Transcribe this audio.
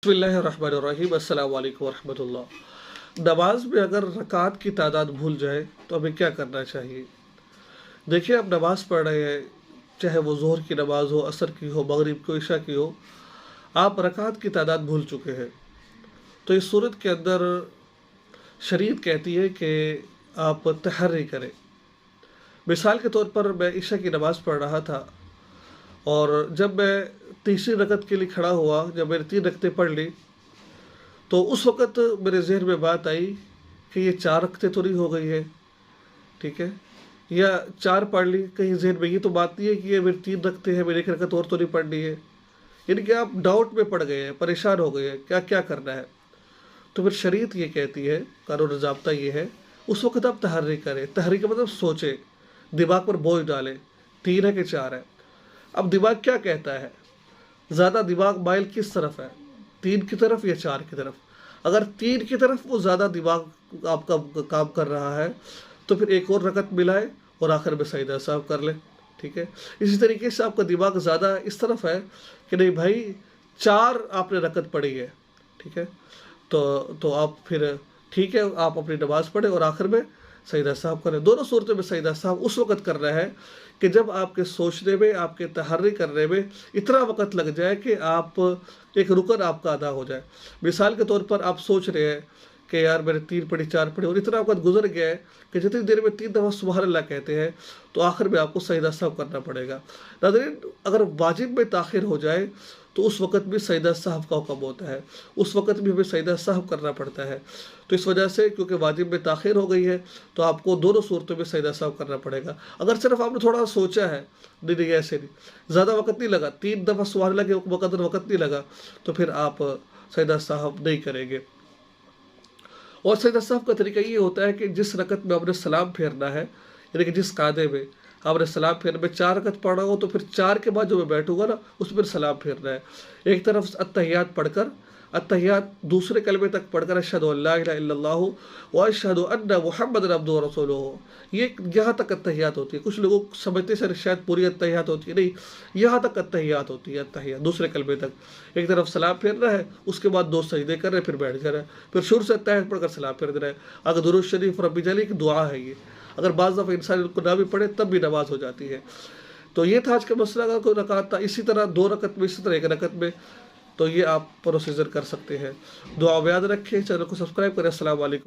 बिस्मिल्लाहिर्रहमानिर्रहीम अस्सलाम वालेकुम वरहमतुल्लाह। नमाज में अगर रकात की तादाद भूल जाए तो हमें क्या करना चाहिए। देखिए, आप नमाज पढ़ रहे हैं, चाहे वो ज़ोहर की नमाज हो, असर की हो, मगरिब की, इशा की हो, आप रकात की तादाद भूल चुके हैं। तो इस सूरत के अंदर शरीयत कहती है कि आप तहर्री करें। मिसाल के तौर पर मैं इशा की नमाज़ पढ़ रहा था और जब मैं तीसरी रकत के लिए खड़ा हुआ, जब मैंने 3 रकतें पढ़ ली, तो उस वक़्त मेरे ज़हन में बात आई कि ये 4 रकतें तो नहीं हो गई है, ठीक है, या 4 पढ़ ली। कहीं ज़हन में ये तो बात नहीं है कि ये मेरी 3 रकतें हैं, मेरी 1 रकत और तो नहीं पढ़नी है। यानी कि आप डाउट में पड़ गए हैं, परेशान हो गए हैं, क्या क्या करना है। तो फिर शरीयत ये कहती है, कानून ज़ाब्ता ये है, उस वक़्त आप तहर्री करें। तहर्री का मतलब सोचें, दिमाग पर बोझ डालें, 3 है कि 4 है। अब दिमाग क्या कहता है, ज़्यादा दिमाग माइल किस तरफ है, 3 की तरफ या 4 की तरफ। अगर 3 की तरफ वो ज़्यादा दिमाग आपका काम कर रहा है तो फिर एक और रकत मिलाए और आखिर में सजदा साहब कर लें, ठीक है। इसी तरीके से आपका दिमाग ज़्यादा इस तरफ है कि नहीं भाई 4 आपने रकत पढ़ी है, ठीक है, तो आप फिर ठीक है, आप अपनी नमाज़ पढ़ें और आखिर में सजदा साहब करें। दोनों सूरतों में सजदा साहब उस वक़्त करना है कि जब आपके सोचने में, आपके तहर्री करने में इतना वक़्त लग जाए कि आप एक रुकन आपका अदा हो जाए। मिसाल के तौर पर आप सोच रहे हैं कि यार मैंने 3 पढ़ी, 4 पढ़ी, और इतना वक़्त गुजर गया है कि जितनी देर में 3 दफ़ा सुबहान अल्लाह कहते हैं तो आखिर में आपको सजदा साहब करना पड़ेगा। नाज़रीन, अगर वाजिब में ताख़िर हो जाए तो उस वक़्त भी सजदा साहब का हुक्म होता है, उस वक़्त भी हमें सजदा साहब करना पड़ता है। तो इस वजह से क्योंकि वाजिब में ताख़िर हो गई है तो आपको दोनों सूरतों में सजदा साहब करना पड़ेगा। अगर सिर्फ आपने थोड़ा सोचा है, नहीं नहीं ऐसे नहीं, ज़्यादा वक़्त नहीं लगा, 3 दफ़ा सुबहान अल्लाह के मुक़द्दर वक़्त नहीं लगा, तो फिर आप सजदा साहब नहीं करेंगे। और सजदा साहब का तरीका ये होता है कि जिस रकत में आपने सलाम फेरना है, यानी कि जिस कायदे में आपने सलाम फेरना, मैं 4 रकत पढ़ रहा हूँ तो फिर 4 के बाद जो मैं बैठूंगा ना, उसमें सलाम फेरना है। एक तरफ अत्तहियात पढ़कर, अत्तहियात दूसरे कलमे तक पढ़कर अशहदु अल्ला इलाहा इल्लल्लाहु व अशहदु अन्ना मुहम्मदन अब्दुहु व रसूलुहु, ये यहाँ तक अत्तहियात होती है। कुछ लोगों समझते सर शायद पूरी अत्तहियात होती है, नहीं, यहाँ तक अत्तहियात होती है। अत्तहियात दूसरे कलमे तक, एक तरफ सलाम फेरना है, उसके बाद 2 सजदे कर रहे हैं, फिर बैठ जा रहा है, फिर शुरू से अत्तहियात पढ़कर सलाम फेर देना है। अगर दुरूद शरीफ रब्बी जली की दुआ है ये, अगर बाज़ दफ़ा इंसान को ना भी पढ़े तब भी नमाज हो जाती है। तो ये था आज का मसला। अगर कोई रकात था, इसी तरह 2 रकत में, इसी तरह 1 रकत में, तो ये आप प्रोसीजर कर सकते हैं। दुआ में याद रखें, चैनल को सब्सक्राइब करें। अस्सलाम वालेकुम।